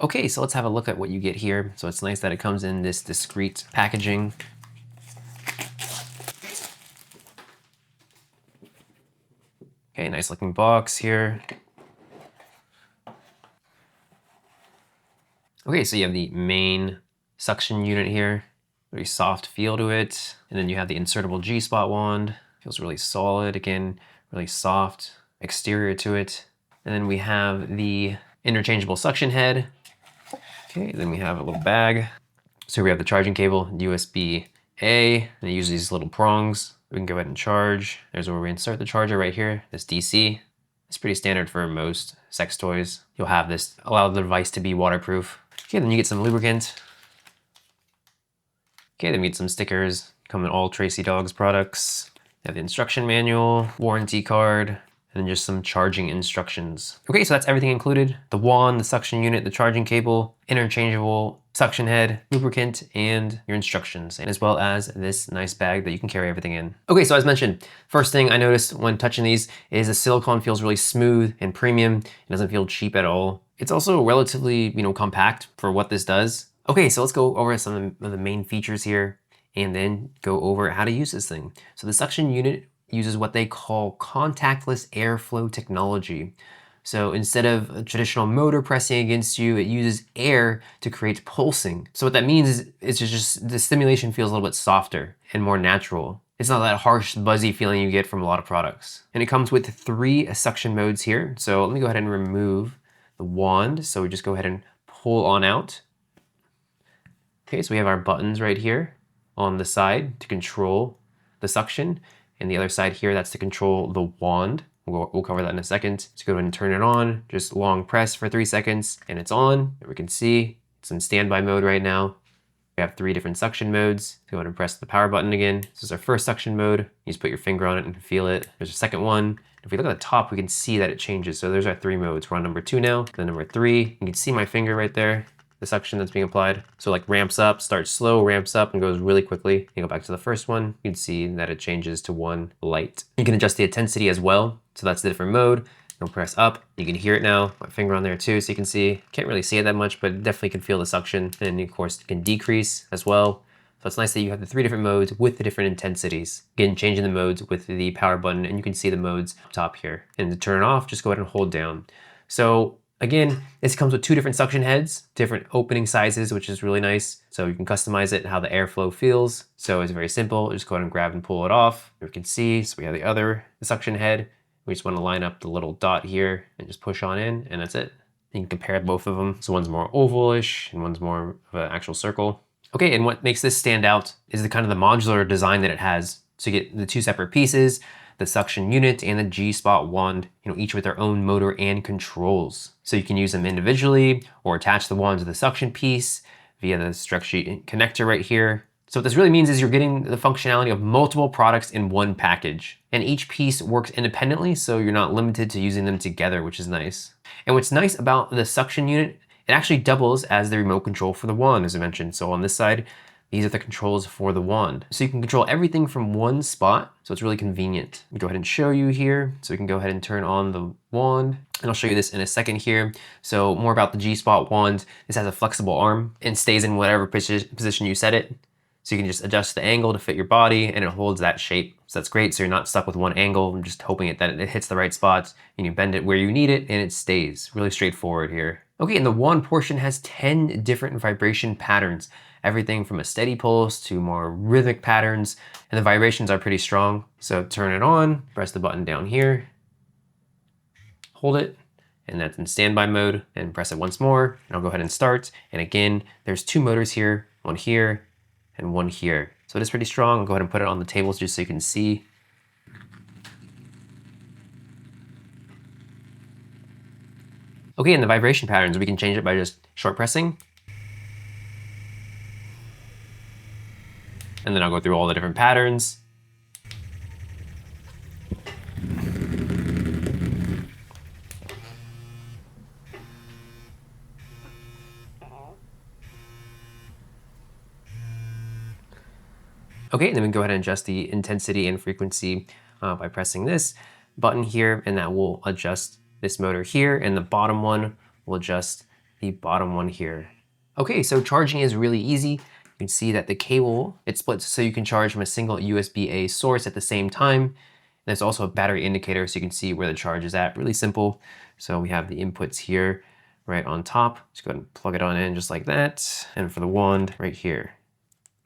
Okay, so let's have a look at what you get here. So it's nice that it comes in this discreet packaging. Okay, nice looking box here. Okay, so you have the main suction unit here. Very soft feel to it. And then you have the insertable 𝗧𝗛𝗦 wand. Feels really solid, again, really soft exterior to it. And then we have the interchangeable suction head. Okay, then we have a little bag. So we have the charging cable, USB-A, and it uses these little prongs. We can go ahead and charge. There's where we insert the charger right here, this DC. It's pretty standard for most sex toys. You'll have this, allow the device to be waterproof. Okay, then you get some lubricant. Okay, then we get some stickers. Come in all Tracy Dogs products. You have the instruction manual, warranty card, and then just some charging instructions. Okay, so that's everything included. The wand, the suction unit, the charging cable, interchangeable suction head, lubricant, and your instructions, and as well as this nice bag that you can carry everything in. Okay, so as mentioned, first thing I noticed when touching these is the silicone feels really smooth and premium. It doesn't feel cheap at all. It's also relatively, compact for what this does. Okay, so let's go over some of the main features here and then go over how to use this thing. So the suction unit uses what they call contactless airflow technology. So instead of a traditional motor pressing against you, it uses air to create pulsing. So what that means is it's just the stimulation feels a little bit softer and more natural. It's not that harsh, buzzy feeling you get from a lot of products. And it comes with 3 suction modes here. So let me go ahead and remove the wand. So we just go ahead and pull on out. Okay, so we have our buttons right here on the side to control the suction. And the other side here, that's to control the wand. We'll cover that in a second. So go ahead and turn it on, just long press for 3 seconds and it's on. And we can see it's in standby mode right now. We have 3 different suction modes. Go ahead and press the power button again. This is our first suction mode. You just put your finger on it and feel it. There's a second one. If we look at the top, we can see that it changes. So there's our 3 modes. We're on number 2 now, then number 3. You can see my finger right there, the suction that's being applied. So like ramps up, starts slow, ramps up, and goes really quickly. You go back to the first one, you can see that it changes to 1 light. You can adjust the intensity as well. So that's the different mode. You'll press up, you can hear it now. My finger on there too, so you can see. Can't really see it that much, but definitely can feel the suction. And of course, it can decrease as well. So it's nice that you have the 3 different modes with the different intensities. Again, changing the modes with the power button, and you can see the modes up top here. And to turn it off, just go ahead and hold down. So again, this comes with 2 different suction heads, different opening sizes, which is really nice. So you can customize it, how the airflow feels. So it's very simple. Just go ahead and grab and pull it off. You can see, so we have the other suction head. We just want to line up the little dot here and just push on in, and that's it. You can compare both of them. So one's more ovalish and one's more of an actual circle. Okay, and what makes this stand out is the kind of the modular design that it has. So you get the 2 separate pieces, the suction unit and the 𝗧𝗛𝗦 wand, each with their own motor and controls. So you can use them individually or attach the wand to the suction piece via the struct sheet connector right here. So what this really means is you're getting the functionality of multiple products in one package. And each piece works independently, so you're not limited to using them together, which is nice. And what's nice about the suction unit, it actually doubles as the remote control for the wand, as I mentioned. So on this side, these are the controls for the wand. So you can control everything from one spot, so it's really convenient. I'll go ahead and show you here. So we can go ahead and turn on the wand, and I'll show you this in a second here. So more about the 𝗧𝗪𝗦 wand. This has a flexible arm and stays in whatever position you set it. So you can just adjust the angle to fit your body, and it holds that shape. So that's great, so you're not stuck with one angle and just hoping that it hits the right spot, and you bend it where you need it, and it stays. Really straightforward here. Okay, and the wand portion has 10 different vibration patterns. Everything from a steady pulse to more rhythmic patterns, and the vibrations are pretty strong. So turn it on, press the button down here, hold it, and that's in standby mode, and press it once more, and I'll go ahead and start. And again, there's 2 motors here, one here, and one here. So it is pretty strong. I'll go ahead and put it on the tables just so you can see. Okay, and the vibration patterns, we can change it by just short pressing. And then I'll go through all the different patterns. Okay, and then we can go ahead and adjust the intensity and frequency by pressing this button here, and that will adjust this motor here, and the bottom one will adjust the bottom one here. Okay, so charging is really easy. You can see that the cable, it splits so you can charge from a single USB-A source at the same time. There's also a battery indicator so you can see where the charge is at. Really simple. So we have the inputs here right on top. Just go ahead and plug it on in just like that. And for the wand right here.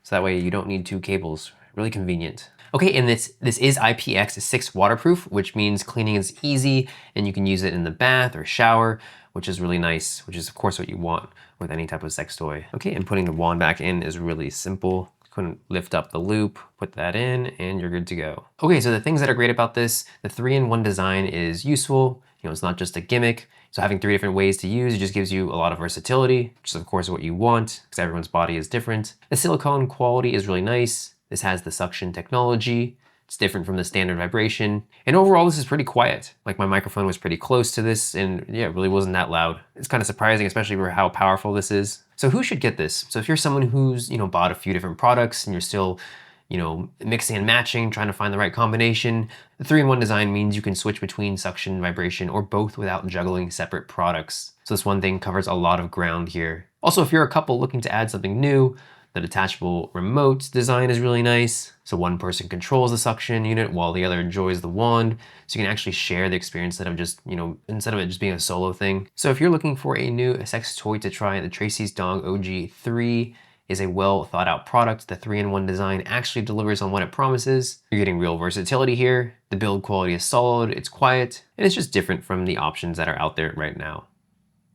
So that way you don't need two cables. Really convenient. Okay, and this is IPX6 waterproof, which means cleaning is easy and you can use it in the bath or shower, which is really nice, which is of course what you want with any type of sex toy. Okay, and putting the wand back in is really simple. Couldn't lift up the loop, put that in, and you're good to go. Okay, so the things that are great about this, the 3-in-1 design is useful. You know, it's not just a gimmick. So having 3 different ways to use, it just gives you a lot of versatility, which is of course what you want, because everyone's body is different. The silicone quality is really nice. This has the suction technology. It's different from the standard vibration. And overall, this is pretty quiet. Like my microphone was pretty close to this and yeah, it really wasn't that loud. It's kind of surprising, especially for how powerful this is. So who should get this? So if you're someone who's, bought a few different products and you're still, mixing and matching, trying to find the right combination, the 3-in-1 design means you can switch between suction and vibration or both without juggling separate products. So this one thing covers a lot of ground here. Also, if you're a couple looking to add something new, the detachable remote design is really nice. So one person controls the suction unit while the other enjoys the wand. So you can actually share the experience instead of just, instead of it just being a solo thing. So if you're looking for a new sex toy to try, the Tracy's Dong OG3 is a well thought out product. The 3-in-1 design actually delivers on what it promises. You're getting real versatility here. The build quality is solid, it's quiet, and it's just different from the options that are out there right now.